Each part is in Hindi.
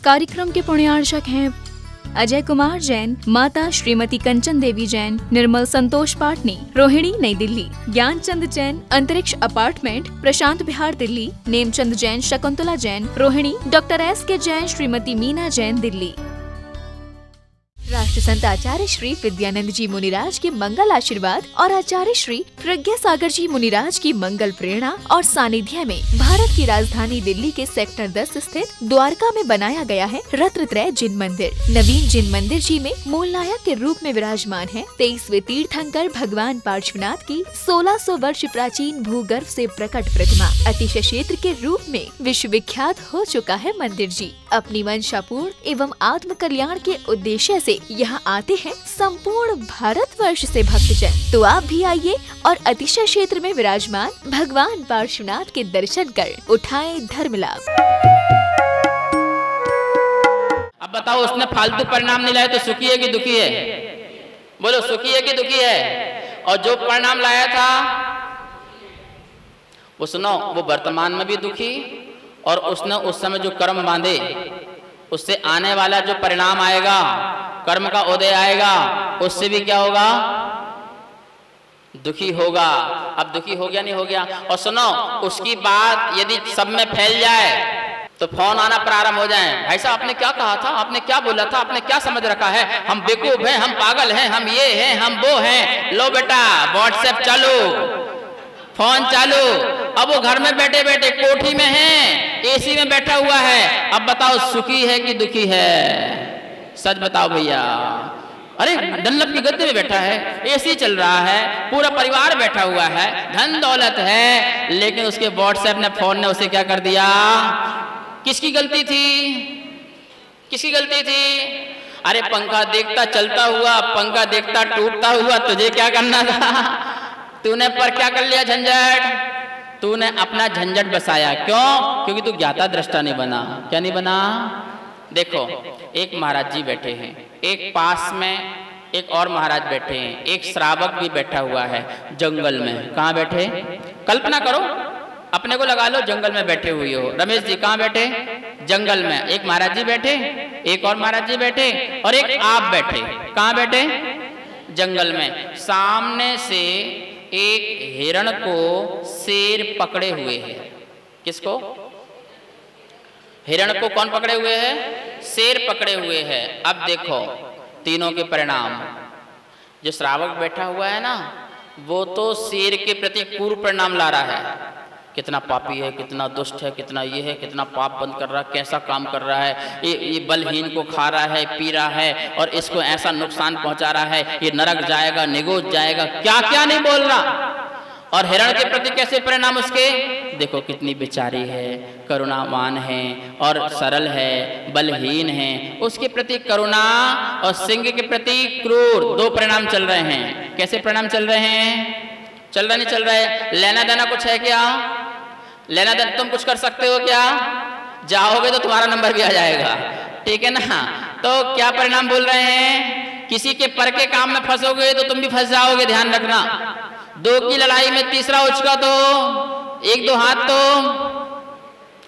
कार्यक्रम के पुण्यार्चक हैं अजय कुमार जैन, माता श्रीमती कंचन देवी जैन, निर्मल संतोष पाटनी, रोहिणी नई दिल्ली, ज्ञानचंद जैन अंतरिक्ष अपार्टमेंट, प्रशांत बिहार दिल्ली, नेमचंद जैन, शकुंतला जैन, रोहिणी, डॉक्टर S.K. जैन, श्रीमती मीना जैन दिल्ली। राष्ट्र संत आचार्य श्री विद्यानंद जी मुनिराज के मंगल आशीर्वाद और आचार्य श्री प्रज्ञा सागर जी मुनिराज की मंगल प्रेरणा और सानिध्य में भारत की राजधानी दिल्ली के सेक्टर 10 स्थित द्वारका में बनाया गया है रत्नत्रय जिन मंदिर। नवीन जिन मंदिर जी में मूल नायक के रूप में विराजमान है 23वें तीर्थंकर भगवान पार्श्वनाथ की 1600 वर्ष प्राचीन भूगर्भ से प्रकट प्रतिमा। अतिशय क्षेत्र के रूप में विश्व विख्यात हो चुका है मंदिर जी। अपनी मंशापूर्ण एवं आत्म कल्याण के उद्देश्य से यहाँ आते हैं संपूर्ण भारतवर्ष से भक्तजन। तो आप भी आइए और अतिशय क्षेत्र में विराजमान भगवान पार्श्वनाथ के दर्शन कर उठाएं धर्म लाभ। अब बताओ, उसने फालतू परिणाम नहीं लाया तो सुखी है कि दुखी है? बोलो, सुखी है कि दुखी है? और जो परिणाम लाया था वो सुनो, वो वर्तमान में भी दुखी, और उसने उस समय जो कर्म बांधे उससे आने वाला जो परिणाम आएगा, कर्म का उदय आएगा, उससे भी क्या होगा? दुखी होगा। अब दुखी हो गया नहीं हो गया? और सुनो, उसकी बात यदि सब में फैल जाए तो फोन आना प्रारंभ हो जाए, भाई साहब आपने क्या कहा था, आपने क्या बोला था, आपने क्या समझ रखा है, हम बेवकूफ हैं, हम पागल हैं, हम ये हैं, हम वो हैं। लो बेटा, व्हाट्सएप चालू, फोन चालू। अब वो घर में बैठे बैठे कोठी में है, एसी में बैठा हुआ है। अब बताओ, सुखी है कि दुखी है? सच बताओ भैया। अरे डनलप की गद्दे में बैठा है, एसी चल रहा है, पूरा परिवार बैठा हुआ है, धन दौलत है, लेकिन उसके व्हाट्सएप ने, फोन ने उसे क्या कर दिया? किसकी गलती थी? किसकी गलती थी? अरे पंखा देखता चलता हुआ, पंखा देखता टूटता हुआ, तुझे क्या करना था? तूने पर क्या कर लिया झंझट? तूने अपना झंझट बसाया। क्यों? क्योंकि तू ज्ञाता दृष्टा नहीं बना। क्या नहीं बना? देखो, एक महाराज जी बैठे हैं, एक पास में एक और महाराज बैठे हैं, एक श्रावक भी बैठा हुआ है जंगल में। कहाँ बैठे? कल्पना करो, अपने को लगा लो जंगल में बैठे हुए हो। रमेश जी कहाँ बैठे? जंगल में। एक महाराज जी बैठे, एक और महाराज जी बैठे, और एक आप बैठे। कहाँ बैठे? जंगल में। सामने से एक हिरण को शेर पकड़े हुए है। किसको? हिरण को कौन पकड़े हुए है? शेर पकड़े हुए है। अब देखो तीनों के परिणाम। जो श्रावक बैठा हुआ है ना, वो तो शेर के प्रति क्रूर परिणाम ला रहा है। कितना पापी है, कितना दुष्ट है, कितना ये है, कितना पाप बंद कर रहा है, कैसा काम कर रहा है, ये बलहीन को खा रहा है, पी रहा है, और इसको ऐसा नुकसान पहुंचा रहा है, ये नरक जाएगा, निगोज जाएगा, क्या क्या नहीं बोल रहा। और हिरण के प्रति कैसे परिणाम उसके? देखो कितनी बेचारी है, करुणावान है और सरल है, बलहीन है, उसके प्रति करुणा, और सिंह के प्रति क्रूर। दो परिणाम चल रहे हैं। कैसे परिणाम चल रहे हैं? चल रहा नहीं चल रहा है? लेना देना कुछ है क्या? लेना देना तुम कुछ कर सकते हो क्या? जाओगे तो तुम्हारा नंबर भी आ जाएगा, ठीक है ना? तो क्या परिणाम बोल रहे हैं? किसी के पर के काम में फंसोगे तो तुम भी फंस जाओगे, ध्यान रखना। दो की लड़ाई में तीसरा उचका तो एक दो हाथ तो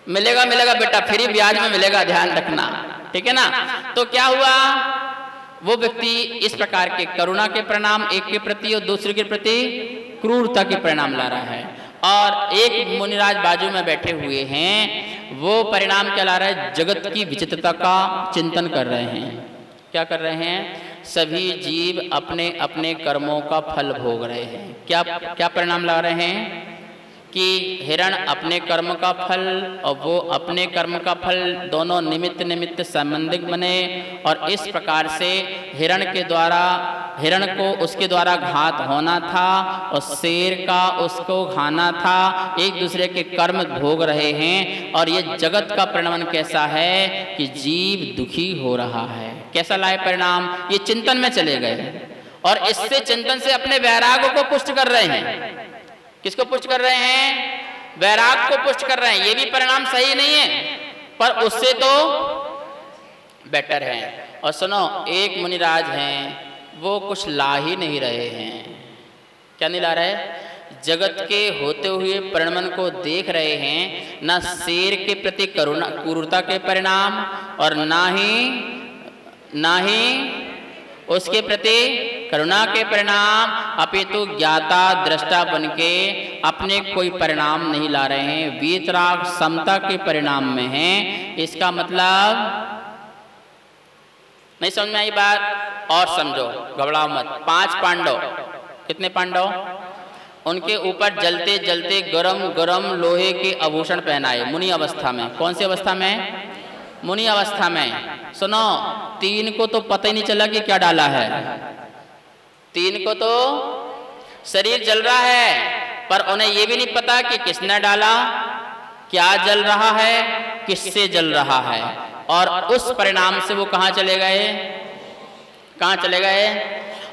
मिलेगा, मिलेगा बेटा, फ्री ब्याज में मिलेगा, ध्यान रखना, ठीक है ना? तो क्या हुआ? वो व्यक्ति इस प्रकार के करुणा के परिणाम एक के प्रति और दूसरे के प्रति क्रूरता के परिणाम ला रहा है। और एक मुनिराज बाजू में बैठे हुए हैं, वो परिणाम क्या ला रहे हैं? जगत की विचित्रता का चिंतन कर रहे हैं। क्या कर रहे हैं? सभी जीव अपने अपने कर्मों का फल भोग रहे हैं। क्या क्या परिणाम ला रहे हैं? कि हिरण अपने कर्म का फल और वो अपने कर्म का फल, दोनों निमित्त निमित्त संबंधित बने, और इस प्रकार से हिरण को उसके द्वारा घात होना था और शेर का उसको खाना था। एक दूसरे के कर्म भोग रहे हैं, और ये जगत का परिणाम कैसा है कि जीव दुखी हो रहा है। कैसा लाए परिणाम? ये चिंतन में चले गए, और इससे चिंतन से अपने वैराग्य को पुष्ट कर रहे हैं। किसको पुष्ट कर रहे हैं? वैराग को पुष्ट कर रहे हैं। ये भी परिणाम सही नहीं है, पर उससे तो बेटर है। और सुनो, एक मुनिराज हैं, वो कुछ ला ही नहीं रहे हैं। क्या नहीं ला रहे? जगत के होते हुए परिणमन को देख रहे हैं, न शेर के प्रति करुणा क्रूरता के परिणाम और ना ही उसके प्रति करुणा के परिणाम, अपितु ज्ञाता दृष्टा बन के अपने कोई परिणाम नहीं ला रहे हैं, वीतराग समता के परिणाम में हैं। इसका मतलब नहीं समझ में आई बात? और समझो, घबराओ मत। 5 पांडव, कितने पांडव? उनके ऊपर जलते जलते गरम गरम लोहे के आभूषण पहनाए मुनि अवस्था में। कौन सी अवस्था में? मुनि अवस्था में। सुनो, 3 को तो पता ही नहीं चला कि क्या डाला है। 3 को तो शरीर जल रहा है, पर उन्हें ये भी नहीं पता कि किसने डाला, क्या जल रहा है, किससे जल रहा है। और उस परिणाम से वो कहाँ चले गए? कहाँ चले गए?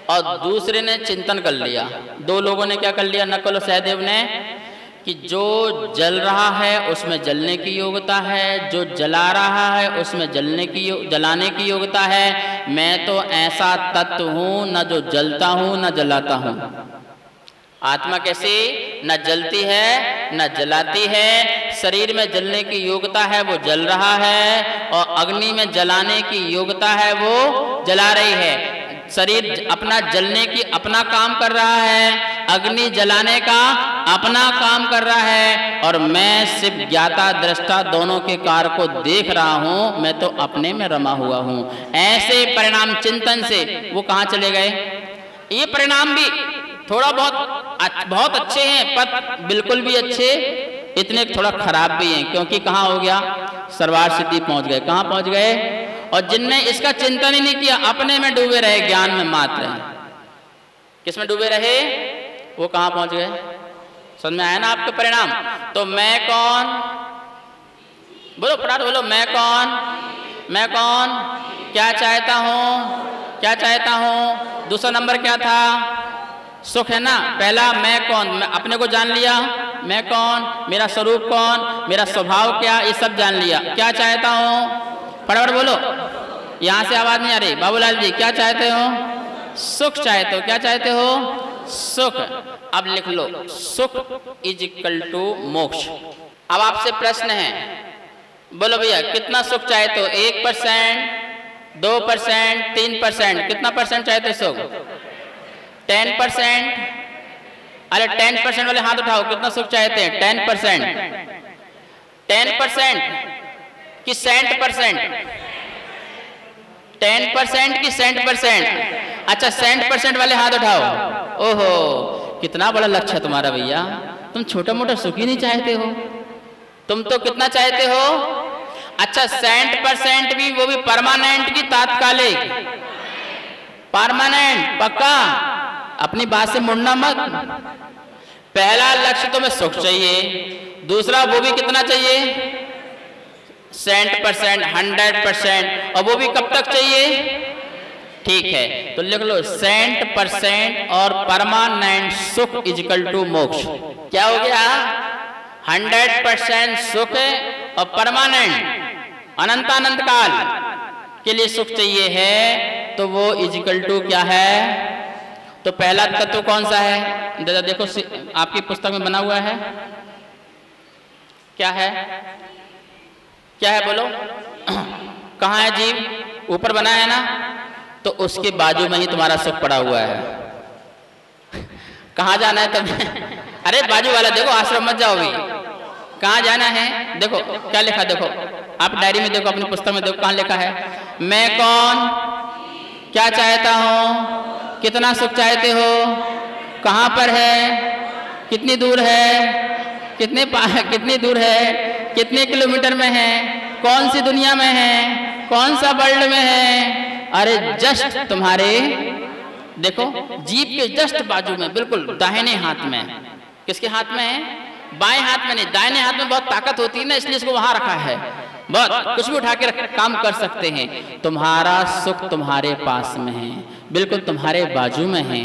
और दूसरे ने चिंतन कर लिया। 2 लोगों ने क्या कर लिया, नकुल और सहदेव ने, कि जो जल रहा है उसमें जलने की योग्यता है, जो जला रहा है उसमें जलाने की योग्यता है। मैं तो ऐसा तत्व हूँ, न जो जलता हूँ न जलाता हूँ। आत्मा कैसी? न जलती है न जलाती है। शरीर में जलने की योग्यता है, वो जल रहा है, और अग्नि में जलाने की योग्यता है, वो जला रही है। शरीर अपना जलने की अपना काम कर रहा है, अग्नि जलाने का अपना काम कर रहा है, और मैं सिर्फ ज्ञाता दृष्टा दोनों के कार्य को देख रहा हूँ। मैं तो अपने में रमा हुआ हूँ। ऐसे परिणाम चिंतन से वो कहाँ चले गए? ये परिणाम भी थोड़ा बहुत अच्छे हैं, पर बिल्कुल भी अच्छे इतने थोड़ा खराब भी हैं, क्योंकि कहाँ हो गया? सर्वार्थ सिद्धि पहुंच गए। कहाँ पहुंच गए? और जिनने इसका चिंतन ही नहीं किया, अपने में डूबे रहे, ज्ञान में मात्र, किस में डूबे रहे, वो कहाँ पहुंच गए? समझ में आया ना आपके परिणाम? तो मैं कौन? बोलो फटाफट बोलो, मैं कौन? मैं कौन? क्या चाहता हूँ? क्या चाहता हूँ? दूसरा नंबर क्या था? सुख है ना। पहला मैं कौन, मैं अपने को जान लिया, मैं कौन, मेरा स्वरूप कौन, मेरा स्वभाव क्या, ये सब जान लिया। क्या चाहता हूँ? फटाफट बोलो, यहाँ से आवाज नहीं आ रही। बाबूलाल जी क्या चाहते हो? सुख चाहते हो। क्या चाहते हो? सुख। अब लिख लो, सुख इज इक्वल टू मोक्ष। अब आपसे प्रश्न है, बोलो भैया कितना सुख चाहते हो? 1%, 2%, 3%, कितना परसेंट चाहते हो सुख? 10%? अरे 10% वाले हाथ उठाओ, कितना सुख चाहते हैं? 10%? 10% कि 100%? 10% कि 100%? अच्छा 100% वाले हाथ उठाओ। ओहो, कितना बड़ा लक्ष्य है तुम्हारा भैया। तुम छोटा मोटा सुख ही नहीं चाहते हो, तुम तो कितना चाहते हो? अच्छा 100% भी, वो भी परमानेंट की तात्कालिक? परमानेंट, पक्का, अपनी बात से मुड़ना मत। पहला लक्ष्य तुम्हें सुख चाहिए, दूसरा वो भी कितना चाहिए? 100%, 100%, और वो भी कब तक चाहिए? ठीक है, तो लिख लो 100% और परमानेंट सुख इजिकल टू मोक्ष। क्या हो गया? 100% सुख और परमानेंट अनंतानंत काल के लिए सुख चाहिए है, तो वो इजिकल टू क्या है? तो पहला तत्व कौन सा है? देखो आपकी पुस्तक में बना हुआ है, क्या है? क्या है बोलो? कहाँ है जीव? ऊपर बना है ना, तो उसके बाजू में ही तुम्हारा सुख पड़ा हुआ है। कहाँ जाना है तब? अरे बाजू वाला देखो, आश्रम मत जाओ भी। कहाँ जाना है? देखो क्या लिखा, देखो आप डायरी में देखो, अपनी पुस्तक में देखो कहाँ लिखा है। मैं कौन, क्या चाहता हूँ, कितना सुख चाहते हो, कहाँ पर है, कितनी दूर है, कितनी दूर है, कितने किलोमीटर में है, कौन सी दुनिया में है, कौन सा वर्ल्ड में है। अरे जस्ट तुम्हारे देखो जीभ के जस्ट बाजू में, बिल्कुल दाहिने हाथ में। किसके हाथ में है? बाएं हाथ में नहीं, दाहिने हाथ में बहुत ताकत होती है ना, इसलिए इसको वहां रखा है। बहुत कुछ भी उठा के काम कर सकते हैं। तुम्हारा सुख तुम्हारे पास में है, बिल्कुल तुम्हारे बाजू में है।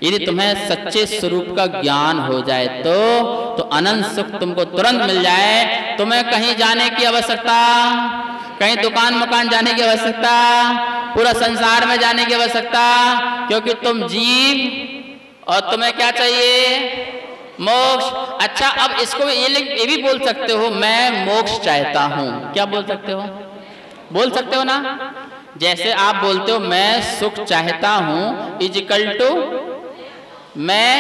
यदि तुम्हें सच्चे स्वरूप का ज्ञान हो जाए तो अनंत सुख तुमको तुरंत मिल जाए। तुम्हें कहीं जाने की आवश्यकता, कहीं दुकान मकान जाने की आवश्यकता, पूरा संसार में जाने की आवश्यकता, क्योंकि तुम जीव और तुम्हें क्या चाहिए? मोक्ष। अच्छा, अब इसको ये भी बोल सकते हो, मैं मोक्ष चाहता हूं। क्या बोल सकते हो? बोल सकते हो ना। जैसे आप बोलते हो मैं सुख चाहता हूं इज इक्वल टू मैं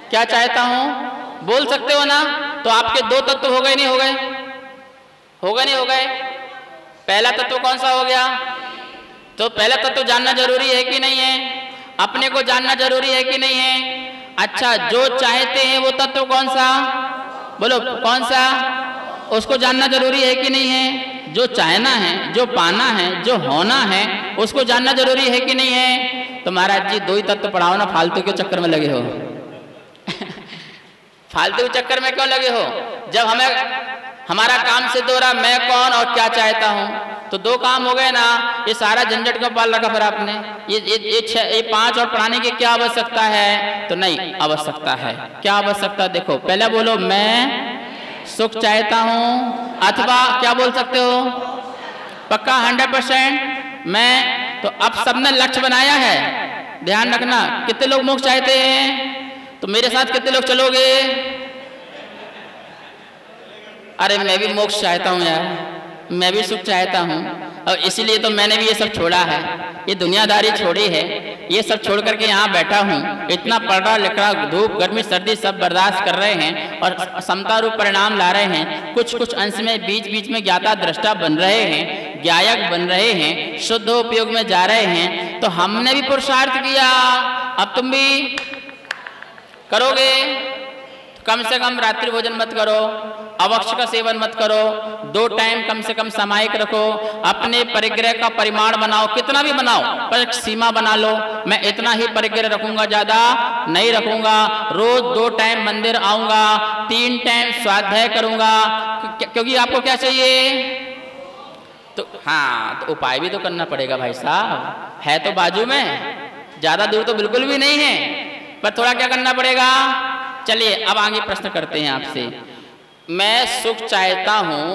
क्या चाहता हूं, बोल सकते हो ना। तो आपके दो तत्व हो गए नहीं हो गए? हो गए नहीं हो गए? पहला तत्व कौन सा हो गया? तो पहला तत्व जानना जरूरी है कि नहीं है? अपने को जानना जरूरी है कि नहीं है? अच्छा, जो चाहते हैं वो तत्व कौन सा? बोलो कौन सा? उसको जानना जरूरी है कि नहीं है? जो चाहना है, जो पाना है, जो होना है, उसको जानना जरूरी है कि नहीं है? तो महाराज जी दो ही तत्व पढ़ाओ ना, फालतू के चक्कर में लगे हो। फालतू के चक्कर में क्यों लगे हो? जब हमारा काम सिद्ध हो रहा मैं कौन और क्या चाहता हूं, तो दो काम हो गए ना। ये सारा झंझट क्यों पाल रखा फिर आपने? ये पांच और पढ़ाने की क्या आवश्यकता है? तो नहीं आवश्यकता है। क्या आवश्यकता? देखो पहले बोलो मैं सुख चाहता हूं, अथवा क्या बोल सकते हो? पक्का 100% मैं। तो अब सबने लक्ष्य बनाया है, ध्यान रखना। कितने लोग मोक्ष चाहते हैं? तो मेरे साथ कितने लोग चलोगे? अरे मैं भी मोक्ष चाहता हूं यार, मैं भी सुख चाहता हूं, और इसीलिए तो मैंने भी ये सब छोड़ा है, ये दुनियादारी छोड़ी है, ये सब छोड़ करके यहाँ बैठा हूँ। इतना पढ़ा लिखा, धूप गर्मी सर्दी सब बर्दाश्त कर रहे हैं और समता रूप परिणाम ला रहे हैं। कुछ कुछ अंश में बीच बीच में ज्ञाता दृष्टा बन रहे हैं, ज्ञायक बन रहे हैं, शुद्ध उपयोग में जा रहे हैं। तो हमने भी पुरुषार्थ किया, अब तुम भी करोगे। कम से कम रात्रि भोजन मत करो, अवक्ष का सेवन मत करो, 2 टाइम कम से कम सामायिक रखो, अपने परिग्रह का परिमाण बनाओ, कितना भी बनाओ पर एक सीमा बना लो। मैं इतना ही परिग्रह रखूंगा, ज्यादा नहीं रखूंगा। रोज 2 टाइम मंदिर आऊंगा, 3 टाइम स्वाध्याय करूंगा, क्योंकि आपको क्या चाहिए? तो हाँ, तो उपाय भी तो करना पड़ेगा भाई साहब, है तो बाजू में, ज्यादा दूर तो बिल्कुल भी नहीं है, पर थोड़ा क्या करना पड़ेगा। चलिए अब आगे प्रश्न करते हैं आपसे। मैं सुख चाहता हूं,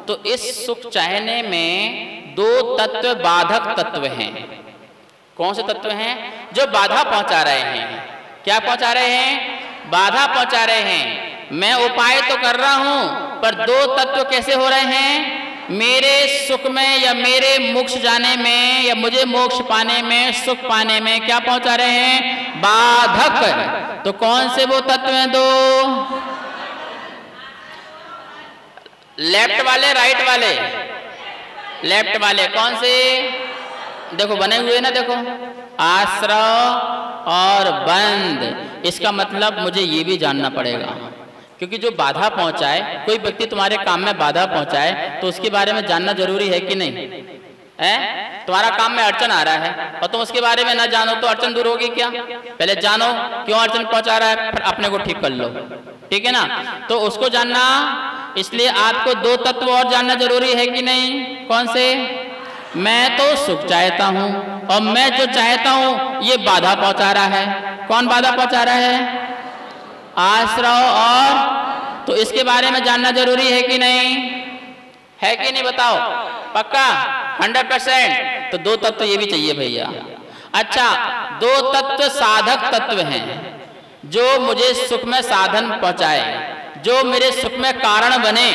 तो इस सुख चाहने में 2 तत्व बाधक तत्व हैं। कौन से तत्व हैं? जो बाधा पहुंचा रहे हैं। क्या पहुंचा रहे हैं? बाधा पहुंचा रहे हैं। मैं उपाय तो कर रहा हूं, पर 2 तत्व कैसे हो रहे हैं? मेरे सुख में या मेरे मोक्ष जाने में या मुझे मोक्ष पाने में, सुख पाने में क्या पहुंचा रहे हैं? बाधक। तो कौन से वो तत्व हैं? 2। लेफ्ट वाले, राइट वाले? लेफ्ट वाले। कौन से? देखो बने हुए ना, देखो आश्रव और बंद। इसका मतलब मुझे ये भी जानना पड़ेगा, क्योंकि जो बाधा पहुंचाए, कोई व्यक्ति तुम्हारे काम में बाधा पहुंचाए, तो उसके बारे में जानना जरूरी है कि नहीं है? तुम्हारा काम में अड़चन आ रहा है और तुम उसके बारे में ना जानो तो अड़चन दूर होगी क्या? पहले जानो क्यों अड़चन पहुंचा रहा है, फिर अपने को ठीक कर लो, ठीक है ना। तो उसको जानना, इसलिए आपको 2 तत्व और जानना जरूरी है कि नहीं? कौन से? मैं तो सुख चाहता हूं, और मैं जो चाहता हूं ये बाधा पहुंचा रहा है। कौन बाधा पहुंचा रहा है? आश्रव। और तो इसके बारे में जानना जरूरी है कि नहीं? है कि नहीं बताओ? पक्का 100%। तो 2 तत्व ये भी चाहिए भैया। अच्छा, 2 तत्व साधक तत्व हैं, जो मुझे सुख में साधन पहुंचाए, जो मेरे सुख में कारण बने।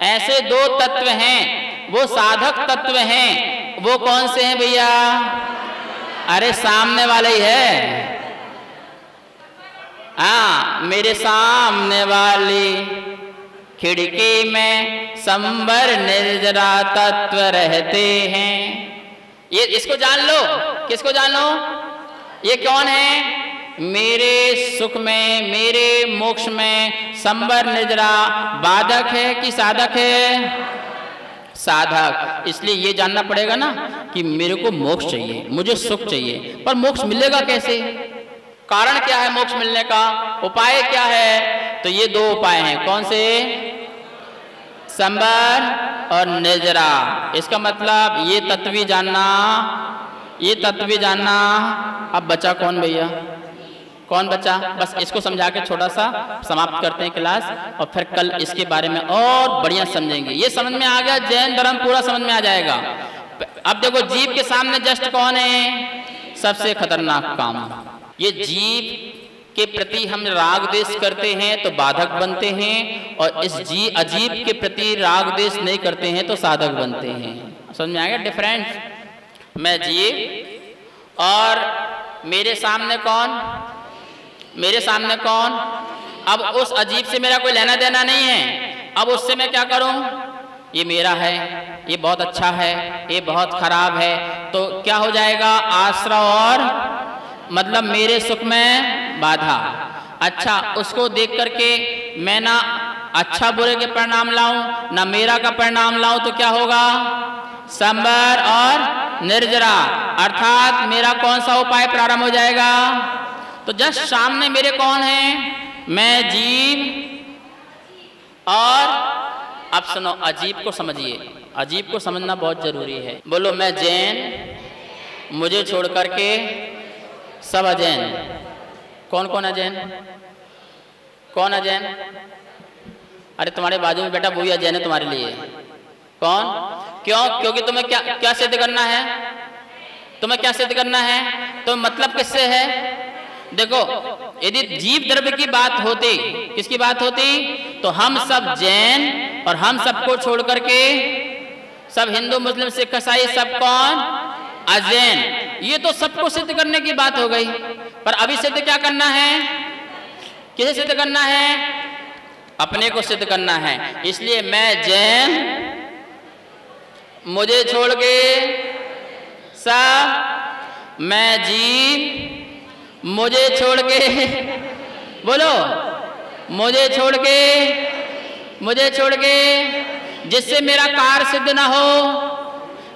ऐसे 2 तत्व हैं, वो साधक तत्व हैं। वो कौन से हैं भैया? अरे सामने वाले ही है। हाँ, मेरे सामने वाली खिड़की में संबर निर्जरा तत्व रहते हैं। ये इसको जान लो। किसको जान लो? ये कौन है? मेरे सुख में, मेरे मोक्ष में संबर निर्जरा बाधक है कि साधक है? साधक। इसलिए ये जानना पड़ेगा ना कि मेरे को मोक्ष चाहिए, मुझे सुख चाहिए, पर मोक्ष मिलेगा कैसे? कारण क्या है मोक्ष मिलने का? उपाय क्या है? तो ये 2 उपाय हैं। कौन से? संबर और निर्जरा। इसका मतलब ये तत्वी जानना, ये तत्वी जानना। अब बचा कौन भैया? कौन बचा? बस इसको समझा के छोटा सा समाप्त करते हैं क्लास, और फिर कल इसके बारे में और बढ़िया समझेंगे। ये समझ में आ गया, जैन धर्म पूरा समझ में आ जाएगा। अब देखो जीव के सामने जस्ट कौन है? सबसे खतरनाक काम। ये जीव के प्रति हम राग द्वेष करते हैं तो बाधक बनते हैं, और इस अजीब के प्रति राग द्वेष नहीं करते हैं तो साधक बनते हैं। समझ में आएगा डिफरेंस? मैं जीव और मेरे सामने कौन? मेरे सामने कौन? अब उस अजीब से मेरा कोई लेना देना नहीं है। अब उससे मैं क्या करूं? ये मेरा है, ये बहुत अच्छा है, ये बहुत खराब है, तो क्या हो जाएगा? आश्रय और मतलब मेरे सुख में बाधा। अच्छा, उसको देख करके मैं ना अच्छा बुरे के परिणाम लाऊं ना मेरा का परिणाम लाऊं तो क्या होगा? संबर और निर्जरा, अर्थात मेरा कौन सा उपाय प्रारंभ हो जाएगा? तो जस्ट सामने मेरे कौन है? मैं जीव। और अब सुनो, अजीब को समझिए, अजीब को समझना बहुत जरूरी है। बोलो मैं जैन, मुझे छोड़ करके सब अजैन। कौन कौन अजैन? कौन अजैन? अरे तुम्हारे बाजू में बेटा वही अजैन है तुम्हारे लिए। कौन? क्यों? क्योंकि तुम्हें क्या सिद्ध करना है? तुम्हें क्या सिद्ध करना है? तो मतलब किससे है? देखो, यदि जीव द्रव्य की बात होती, किसकी बात होती? तो हम सब जैन और हम सबको छोड़ करके सब हिंदू मुस्लिम सिख ईसाई सब कौन? अजैन। ये तो सबको सिद्ध करने की बात हो गई, पर अभी सिद्ध क्या करना है? किसे सिद्ध करना है? अपने को सिद्ध करना है। इसलिए मैं जैन, मुझे छोड़ के सब, मैं जीव, मुझे छोड़ के, बोलो मुझे छोड़ के, जिससे मेरा कार्य सिद्ध ना हो,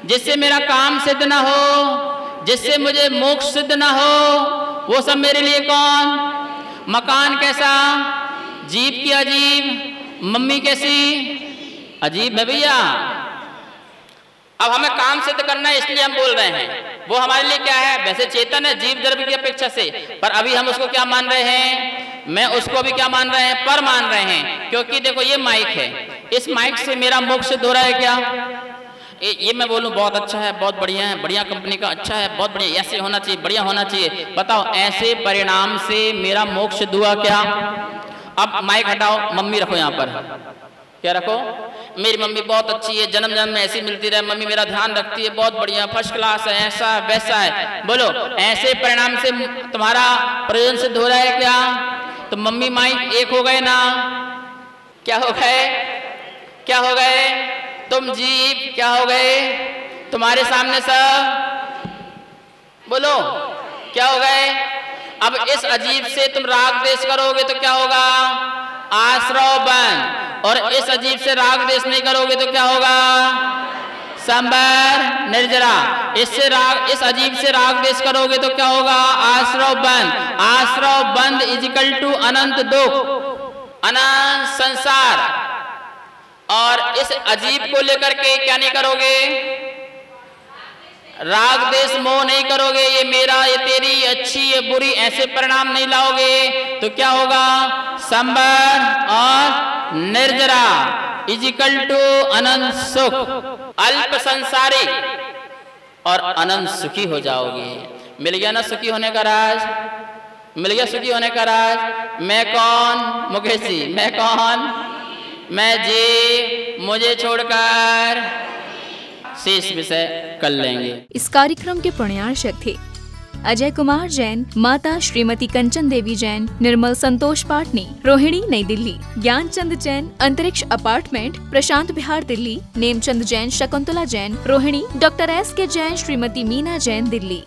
जिससे मेरा काम सिद्ध ना हो, जिससे मुझे मोक्ष सिद्ध ना हो, वो सब मेरे लिए कौन? मकान कैसा? जीव की अजीब, मम्मी कैसी? अजीब है भैया। अब हमें काम सिद्ध करना है, इसलिए हम बोल रहे हैं। वो हमारे लिए क्या है? वैसे चेतन है जीव द्रव्य की अपेक्षा से, पर अभी हम उसको क्या मान रहे हैं? मैं उसको भी क्या मान रहे हैं? पर मान रहे हैं। क्योंकि देखो ये माइक है, इस माइक से मेरा मोक्ष सिद्ध हो रहा है क्या? ये मैं बोलूं बहुत अच्छा है, बहुत बढ़िया है, बढ़िया कंपनी का, अच्छा है, बहुत बढ़िया, ऐसे होना चाहिए, बढ़िया होना चाहिए। बताओ ऐसे परिणाम से मेरा मोक्ष सिद्ध हुआ क्या? अब माइक हटाओ, मम्मी रखो यहाँ पर। क्या रखो? मेरी मम्मी बहुत अच्छी है, जन्म जन्म में ऐसी मिलती रहे, मम्मी मेरा ध्यान रखती है, बहुत बढ़िया, फर्स्ट क्लास है, ऐसा वैसा है। बोलो ऐसे परिणाम से तुम्हारा प्रयोजन सिद्ध हो रहा है क्या? तो मम्मी माइक एक हो गए ना? क्या हो गए? क्या हो गए? तुम जीव क्या हो गए? तुम्हारे सामने सब, बोलो क्या हो गए? अब इस अजीब से तुम राग द्वेष करोगे तो क्या होगा? आश्रय बन। और इस अजीब से राग द्वेष नहीं करोगे तो क्या होगा? संबर निर्जरा। इस अजीब से राग द्वेष करोगे तो क्या होगा? आश्रय बंध। आश्रय बंध इज इक्वल टू अनंत दुख, अनंत संसार। और इस अजीब को लेकर के क्या नहीं करोगे? राग द्वेष मोह नहीं करोगे, ये मेरा, ये तेरी, ये अच्छी, ये बुरी, ऐसे परिणाम नहीं लाओगे तो क्या होगा? संबर और निर्जरा इज इक्वल टू अनंत सुख। अल्प संसारी और अनंत सुखी हो जाओगे। मिल गया ना सुखी होने का राज? मिल गया सुखी होने का राज? मैं कौन? मुकेश जी, मैं कौन? मैं जी, मुझे छोड़कर शेष विषय कर लेंगे। इस कार्यक्रम के प्रणयार्चक थे अजय कुमार जैन, माता श्रीमती कंचन देवी जैन, निर्मल संतोष पाटनी, रोहिणी नई दिल्ली, ज्ञानचंद जैन, अंतरिक्ष अपार्टमेंट, प्रशांत विहार दिल्ली, नेमचंद जैन, शकुंतला जैन, रोहिणी, डॉक्टर S.K. जैन, श्रीमती मीना जैन दिल्ली।